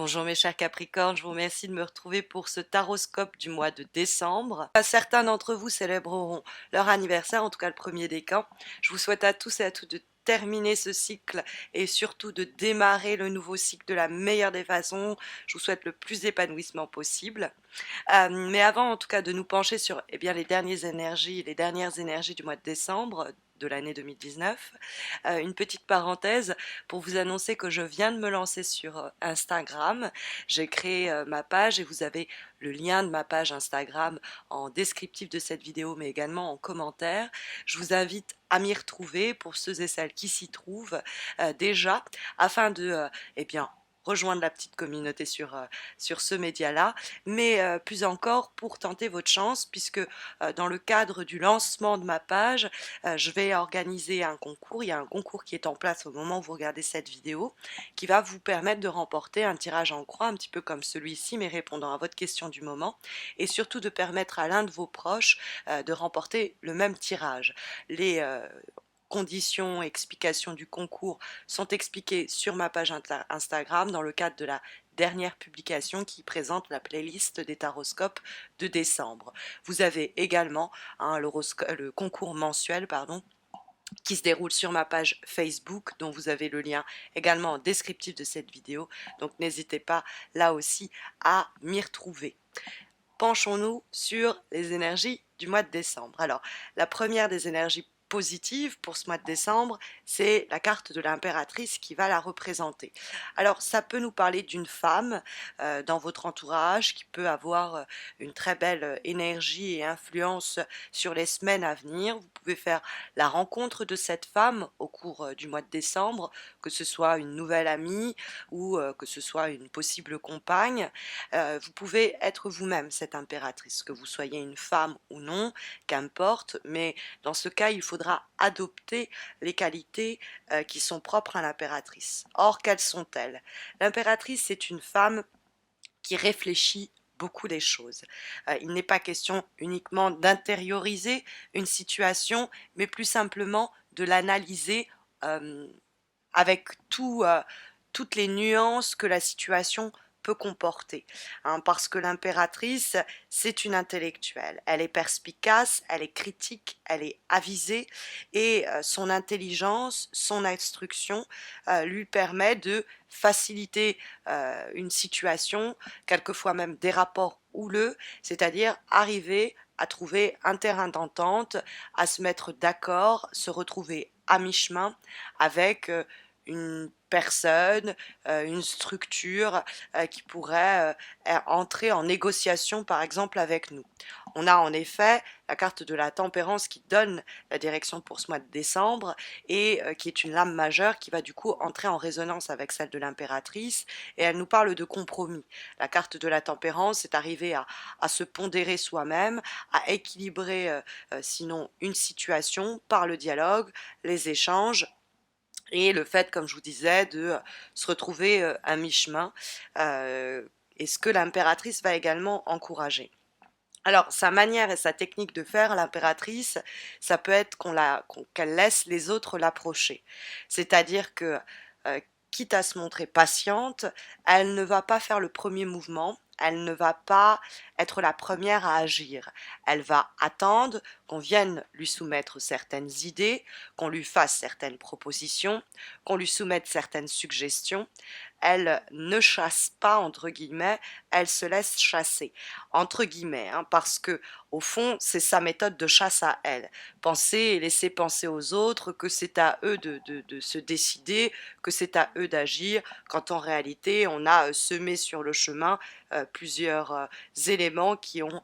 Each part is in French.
Bonjour mes chers Capricornes, je vous remercie de me retrouver pour ce taroscope du mois de décembre. Certains d'entre vous célébreront leur anniversaire, en tout cas le premier décan. Je vous souhaite à tous et à toutes de terminer ce cycle et surtout de démarrer le nouveau cycle de la meilleure des façons. Je vous souhaite le plus d'épanouissement possible. Mais avant en tout cas de nous pencher sur les dernières énergies du mois de décembre de l'année 2019, une petite parenthèse pour vous annoncer que je viens de me lancer sur Instagram. J'ai créé ma page et vous avez le lien de ma page Instagram en descriptif de cette vidéo mais également en commentaire. Je vous invite à m'y retrouver pour ceux et celles qui s'y trouvent déjà afin de rejoindre la petite communauté sur ce média-là, mais plus encore pour tenter votre chance, puisque dans le cadre du lancement de ma page, je vais organiser un concours. Il y a un concours qui est en place au moment où vous regardez cette vidéo, qui va vous permettre de remporter un tirage en croix, un petit peu comme celui-ci, mais répondant à votre question du moment, et surtout de permettre à l'un de vos proches de remporter le même tirage. Les conditions et explications du concours sont expliquées sur ma page Instagram dans le cadre de la dernière publication qui présente la playlist des taroscopes de décembre. Vous avez également le concours mensuel qui se déroule sur ma page Facebook, dont vous avez le lien également en descriptif de cette vidéo. Donc n'hésitez pas là aussi à m'y retrouver. Penchons-nous sur les énergies du mois de décembre. Alors, la première des énergies positives pour ce mois de décembre, c'est la carte de l'impératrice qui va la représenter. Alors, ça peut nous parler d'une femme dans votre entourage qui peut avoir une très belle énergie et influence sur les semaines à venir. Vous pouvez faire la rencontre de cette femme au cours du mois de décembre, que ce soit une nouvelle amie ou que ce soit une possible compagne. Vous pouvez être vous-même cette impératrice, que vous soyez une femme ou non, qu'importe, mais dans ce cas, il faudra adopter les qualités qui sont propres à l'impératrice. Or, quelles sont-elles? L'impératrice, c'est une femme qui réfléchit beaucoup les choses. Il n'est pas question uniquement d'intérioriser une situation, mais plus simplement de l'analyser euh, avec toutes les nuances que la situation peut comporter, hein, parce que l'impératrice, c'est une intellectuelle. Elle est perspicace, elle est critique, elle est avisée, et son intelligence, son instruction lui permet de faciliter une situation, quelquefois même des rapports houleux, c'est-à-dire arriver à trouver un terrain d'entente, à se mettre d'accord, se retrouver à mi-chemin avec une personne, une structure qui pourrait entrer en négociation par exemple avec nous. On a en effet la carte de la tempérance qui donne la direction pour ce mois de décembre et qui est une lame majeure qui va du coup entrer en résonance avec celle de l'impératrice, et elle nous parle de compromis. La carte de la tempérance est arrivée à se pondérer soi-même, à équilibrer sinon une situation par le dialogue, les échanges, et le fait, comme je vous disais, de se retrouver à mi-chemin, et ce que l'impératrice va également encourager. Alors, sa manière et sa technique de faire, l'impératrice, ça peut être qu'elle laisse les autres l'approcher. C'est-à-dire que, euh, quitte à se montrer patiente, elle ne va pas faire le premier mouvement, elle ne va pas être la première à agir. Elle va attendre qu'on vienne lui soumettre certaines idées, qu'on lui fasse certaines propositions, qu'on lui soumette certaines suggestions. Elle ne chasse pas, entre guillemets, elle se laisse chasser, entre guillemets, hein, parce que au fond, c'est sa méthode de chasse à elle. Penser et laisser penser aux autres que c'est à eux de se décider, que c'est à eux d'agir, quand en réalité, on a semé sur le chemin plusieurs éléments qui ont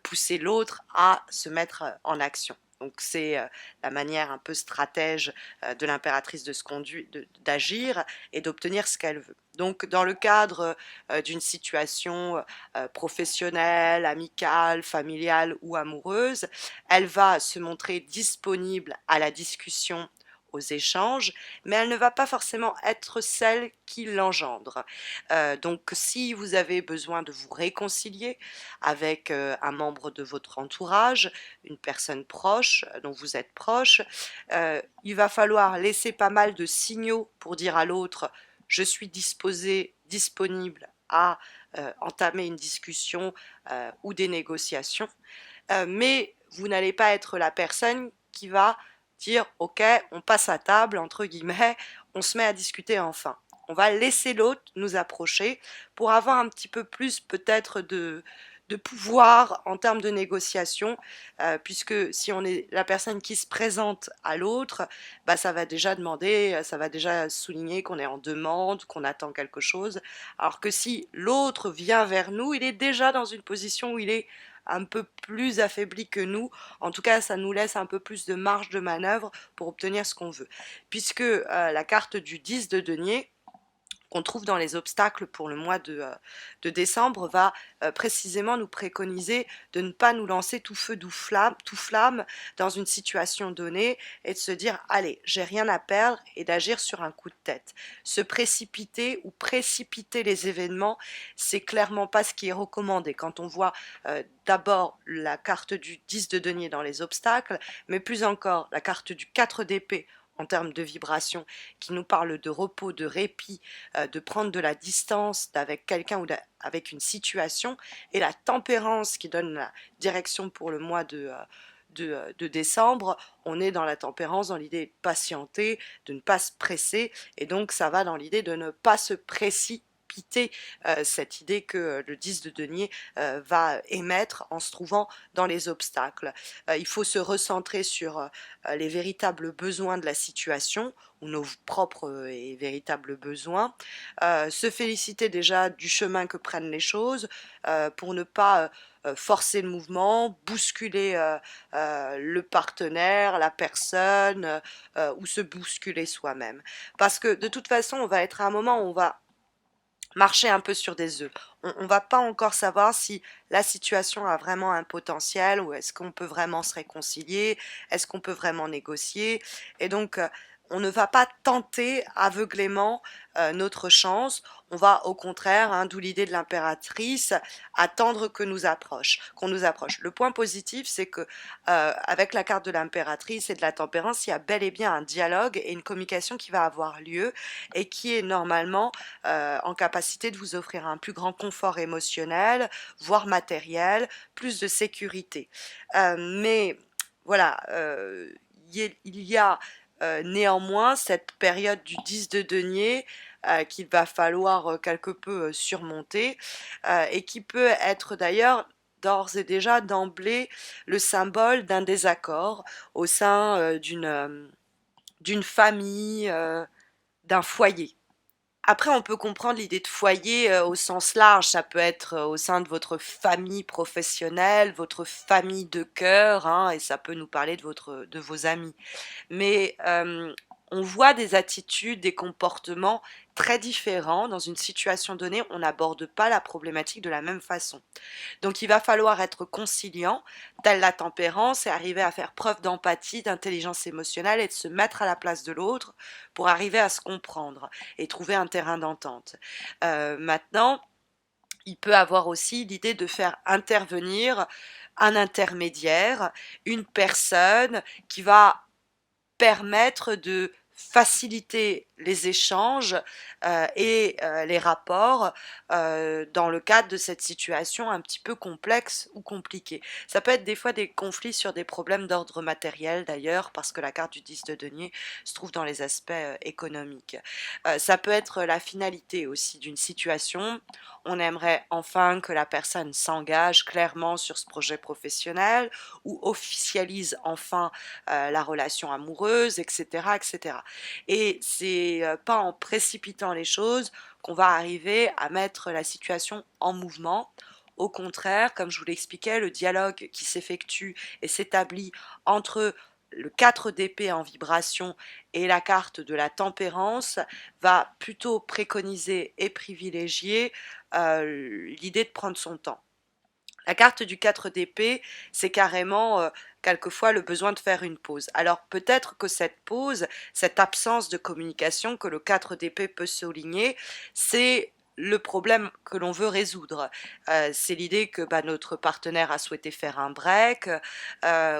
poussé l'autre à se mettre en action. Donc c'est la manière un peu stratège de l'impératrice d'agir et d'obtenir ce qu'elle veut. Donc dans le cadre d'une situation professionnelle, amicale, familiale ou amoureuse, elle va se montrer disponible à la discussion, aux échanges, mais elle ne va pas forcément être celle qui l'engendre. Donc si vous avez besoin de vous réconcilier avec un membre de votre entourage, une personne proche dont vous êtes proche, il va falloir laisser pas mal de signaux pour dire à l'autre: je suis disposé, disponible à entamer une discussion ou des négociations, mais vous n'allez pas être la personne qui va dire ok, on passe à table, entre guillemets, on se met à discuter enfin. On va laisser l'autre nous approcher pour avoir un petit peu plus peut-être de pouvoir en termes de négociation, puisque si on est la personne qui se présente à l'autre, bah, ça va déjà demander, ça va déjà souligner qu'on est en demande, qu'on attend quelque chose, alors que si l'autre vient vers nous, il est déjà dans une position où il est un peu plus affaibli que nous. En tout cas, ça nous laisse un peu plus de marge de manœuvre pour obtenir ce qu'on veut. Puisque la carte du 10 de denier, qu'on trouve dans les obstacles pour le mois de décembre, va précisément nous préconiser de ne pas nous lancer tout feu tout flamme dans une situation donnée et de se dire allez, j'ai rien à perdre et d'agir sur un coup de tête. Se précipiter ou précipiter les événements, c'est clairement pas ce qui est recommandé quand on voit d'abord la carte du 10 de denier dans les obstacles, mais plus encore la carte du 4 d'épée en termes de vibration, qui nous parle de repos, de répit, de prendre de la distance avec quelqu'un ou avec une situation, et la tempérance qui donne la direction pour le mois de décembre. On est dans la tempérance, dans l'idée de patienter, de ne pas se presser, et donc ça va dans l'idée de ne pas se précipiter, cette idée que le 10 de denier va émettre en se trouvant dans les obstacles. Il faut se recentrer sur les véritables besoins de la situation ou nos propres et véritables besoins, se féliciter déjà du chemin que prennent les choses pour ne pas forcer le mouvement, bousculer le partenaire, la personne, ou se bousculer soi-même. Parce que de toute façon, on va être à un moment où on va marcher un peu sur des œufs. On ne va pas encore savoir si la situation a vraiment un potentiel ou est-ce qu'on peut vraiment se réconcilier, est-ce qu'on peut vraiment négocier. Et donc, on ne va pas tenter aveuglément notre chance. On va au contraire, hein, d'où l'idée de l'impératrice, attendre que qu'on nous approche. Le point positif, c'est que avec la carte de l'impératrice et de la tempérance, il y a bel et bien un dialogue et une communication qui va avoir lieu et qui est normalement en capacité de vous offrir un plus grand confort émotionnel, voire matériel, plus de sécurité. Mais voilà, il y a néanmoins cette période du 10 de denier qu'il va falloir quelque peu surmonter et qui peut être d'ailleurs d'ores et déjà d'emblée le symbole d'un désaccord au sein d'une famille, d'un foyer. Après, on peut comprendre l'idée de foyer au sens large. Ça peut être au sein de votre famille professionnelle, votre famille de cœur, hein, et ça peut nous parler de vos amis. Mais on voit des attitudes, des comportements très différents dans une situation donnée. On n'aborde pas la problématique de la même façon. Donc il va falloir être conciliant, telle la tempérance, et arriver à faire preuve d'empathie, d'intelligence émotionnelle et de se mettre à la place de l'autre pour arriver à se comprendre et trouver un terrain d'entente. Maintenant, il peut avoir aussi l'idée de faire intervenir un intermédiaire, une personne qui va permettre de faciliter les échanges et les rapports dans le cadre de cette situation un petit peu complexe ou compliquée. Ça peut être des fois des conflits sur des problèmes d'ordre matériel d'ailleurs, parce que la carte du 10 de denier se trouve dans les aspects économiques. Ça peut être la finalité aussi d'une situation. On aimerait enfin que la personne s'engage clairement sur ce projet professionnel ou officialise enfin la relation amoureuse, etc., etc. Et c'est pas en précipitant les choses qu'on va arriver à mettre la situation en mouvement. Au contraire, comme je vous l'expliquais, le dialogue qui s'effectue et s'établit entre le 4 d'épée en vibration et la carte de la tempérance va plutôt préconiser et privilégier l'idée de prendre son temps. La carte du 4 d'épée, c'est carrément quelquefois le besoin de faire une pause. Alors peut-être que cette pause, cette absence de communication que le 4 d'épée peut souligner, c'est le problème que l'on veut résoudre. C'est l'idée que notre partenaire a souhaité faire un break,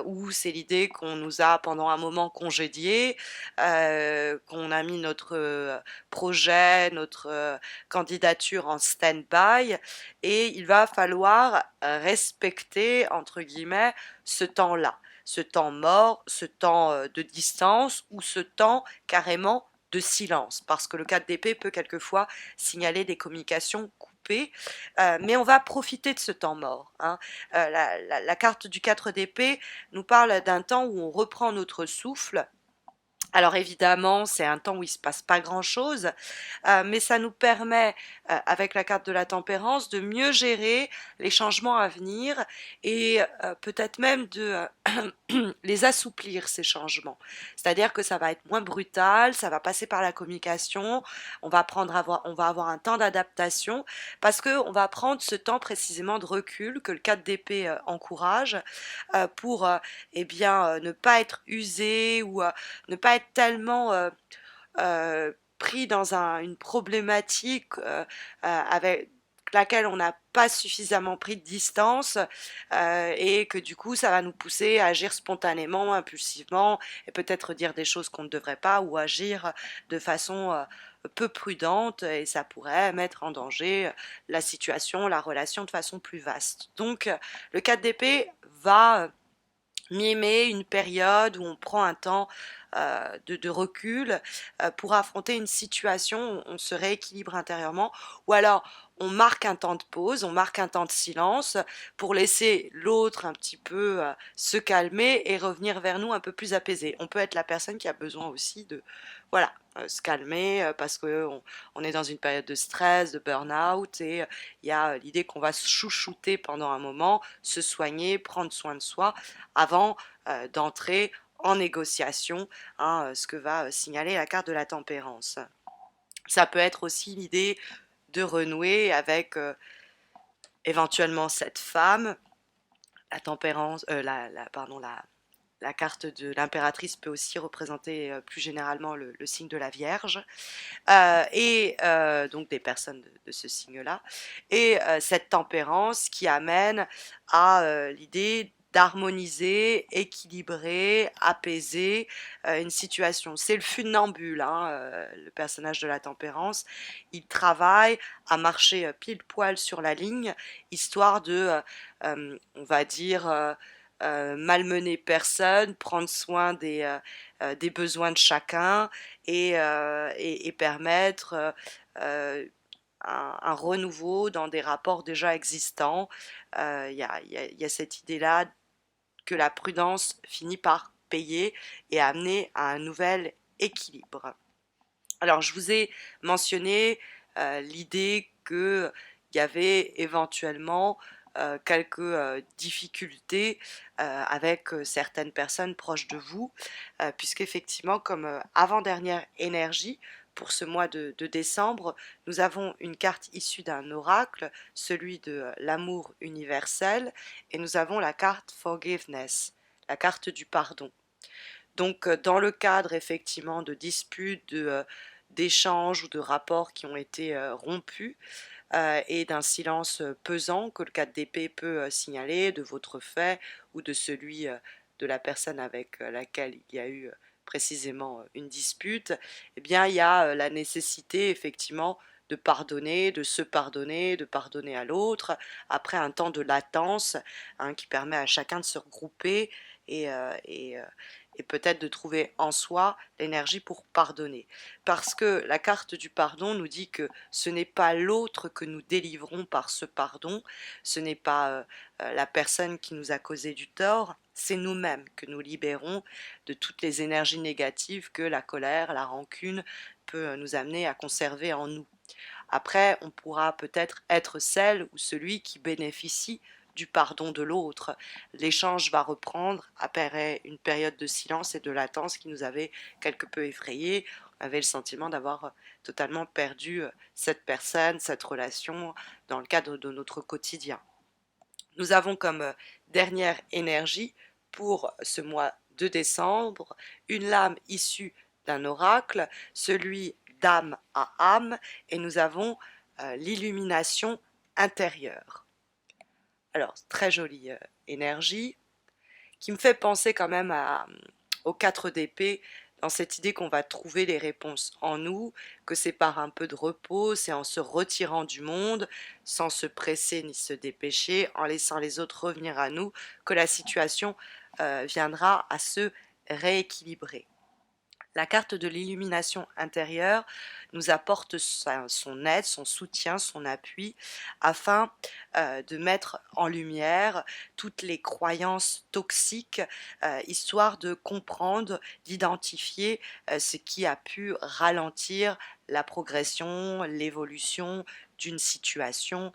ou c'est l'idée qu'on nous a pendant un moment congédié, qu'on a mis notre projet, notre candidature en stand-by, et il va falloir respecter, entre guillemets, ce temps-là, ce temps mort, ce temps de distance, ou ce temps carrément de silence, parce que le 4 d'épée peut quelquefois signaler des communications coupées, mais on va profiter de ce temps mort, hein. La carte du 4 d'épée nous parle d'un temps où on reprend notre souffle. Alors évidemment, c'est un temps où il ne se passe pas grand-chose, mais ça nous permet, avec la carte de la tempérance, de mieux gérer les changements à venir, et peut-être même de les assouplir, ces changements. C'est-à-dire que ça va être moins brutal, ça va passer par la communication, on va avoir un temps d'adaptation, parce qu'on va prendre ce temps précisément de recul que le 4 d'épée encourage, pour ne pas être usé, ou ne pas être tellement pris dans une problématique avec laquelle on n'a pas suffisamment pris de distance, et que du coup ça va nous pousser à agir spontanément, impulsivement, et peut-être dire des choses qu'on ne devrait pas, ou agir de façon peu prudente, et ça pourrait mettre en danger la situation, la relation de façon plus vaste. Donc le 4 d'épée va mimer une période où on prend un temps de recul pour affronter une situation où on se rééquilibre intérieurement, ou alors on marque un temps de pause, on marque un temps de silence pour laisser l'autre un petit peu se calmer et revenir vers nous un peu plus apaisé. On peut être la personne qui a besoin aussi de, voilà, se calmer, parce qu'on on est dans une période de stress, de burn-out, et il y a l'idée qu'on va se chouchouter pendant un moment, se soigner, prendre soin de soi avant d'entrer en négociation, hein, ce que va signaler la carte de la tempérance. Ça peut être aussi l'idée de renouer avec éventuellement cette femme. La tempérance, la carte de l'impératrice peut aussi représenter plus généralement le signe de la Vierge, et donc des personnes de ce signe-là, et cette tempérance qui amène à l'idée d'harmoniser, équilibrer, apaiser une situation. C'est le funambule, hein, le personnage de la tempérance. Il travaille à marcher pile poil sur la ligne, histoire de, on va dire, malmener personne, prendre soin des besoins de chacun, et permettre un renouveau dans des rapports déjà existants. Il y a cette idée-là que la prudence finit par payer et amener à un nouvel équilibre. Alors, je vous ai mentionné l'idée qu'il y avait éventuellement quelques difficultés avec certaines personnes proches de vous, puisqu'effectivement, comme avant-dernière énergie, pour ce mois de décembre, nous avons une carte issue d'un oracle, celui de l'amour universel, et nous avons la carte Forgiveness, la carte du pardon. Donc, dans le cadre effectivement de disputes, d'échanges ou de rapports qui ont été rompus, et d'un silence pesant que le 4 d'épée peut signaler de votre fait ou de celui de la personne avec laquelle il y a eu précisément une dispute, eh bien il y a la nécessité effectivement de pardonner, de pardonner à l'autre, après un temps de latence, hein, qui permet à chacun de se regrouper, et, et peut-être de trouver en soi l'énergie pour pardonner. Parce que la carte du pardon nous dit que ce n'est pas l'autre que nous délivrons par ce pardon, ce n'est pas la personne qui nous a causé du tort, c'est nous-mêmes que nous libérons de toutes les énergies négatives que la colère, la rancune peut nous amener à conserver en nous. Après, on pourra peut-être être celle ou celui qui bénéficie du pardon de l'autre. L'échange va reprendre après une période de silence et de latence qui nous avait quelque peu effrayés. On avait le sentiment d'avoir totalement perdu cette personne, cette relation dans le cadre de notre quotidien. Nous avons comme dernière énergie pour ce mois de décembre une lame issue d'un oracle, celui d'âme à âme, et nous avons l'illumination intérieure. Alors, très jolie énergie qui me fait penser quand même aux 4 d'épée, dans cette idée qu'on va trouver les réponses en nous, que c'est par un peu de repos, c'est en se retirant du monde, sans se presser ni se dépêcher, en laissant les autres revenir à nous, que la situation viendra à se rééquilibrer. La carte de l'illumination intérieure nous apporte son aide, son soutien, son appui, afin de mettre en lumière toutes les croyances toxiques, histoire de comprendre, d'identifier ce qui a pu ralentir la progression, l'évolution d'une situation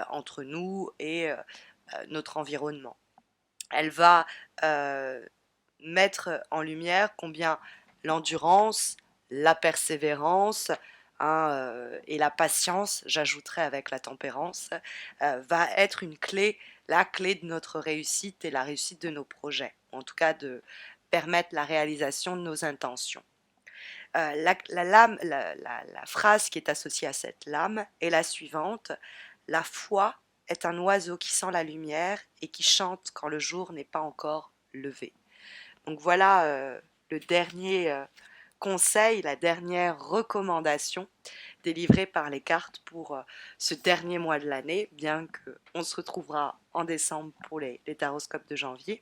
entre nous et notre environnement. Elle va mettre en lumière combien l'endurance, la persévérance et la patience, j'ajouterai avec la tempérance, va être une clé, la clé de notre réussite et la réussite de nos projets, en tout cas de permettre la réalisation de nos intentions. La phrase qui est associée à cette lame est la suivante: la foi est un oiseau qui sent la lumière et qui chante quand le jour n'est pas encore levé. Donc voilà le dernier conseil, la dernière recommandation délivrée par les cartes pour ce dernier mois de l'année, bien qu'on se retrouvera en décembre pour les taroscopes de janvier,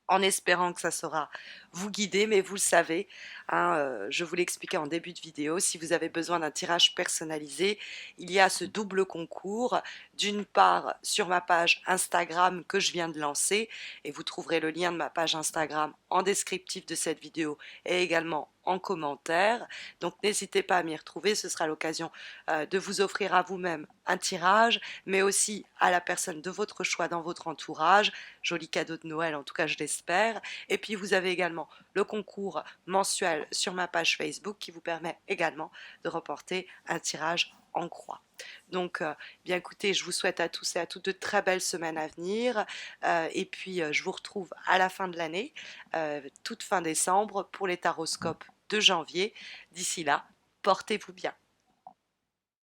en espérant que ça saura vous guider, mais vous le savez, je vous l'expliquais en début de vidéo, si vous avez besoin d'un tirage personnalisé, il y a ce double concours, d'une part sur ma page Instagram que je viens de lancer, et vous trouverez le lien de ma page Instagram en descriptif de cette vidéo et également en commentaire, donc n'hésitez pas à m'y retrouver, ce sera l'occasion de vous offrir à vous-même un tirage, mais aussi à la personne de votre choix dans votre entourage, joli cadeau de Noël en tout cas je l'espère, et puis vous avez également le concours mensuel sur ma page Facebook qui vous permet également de remporter un tirage en croix. Donc, bien écoutez, je vous souhaite à tous et à toutes de très belles semaines à venir. Et puis, je vous retrouve à la fin de l'année, toute fin décembre, pour les taroscopes de janvier. D'ici là, portez-vous bien.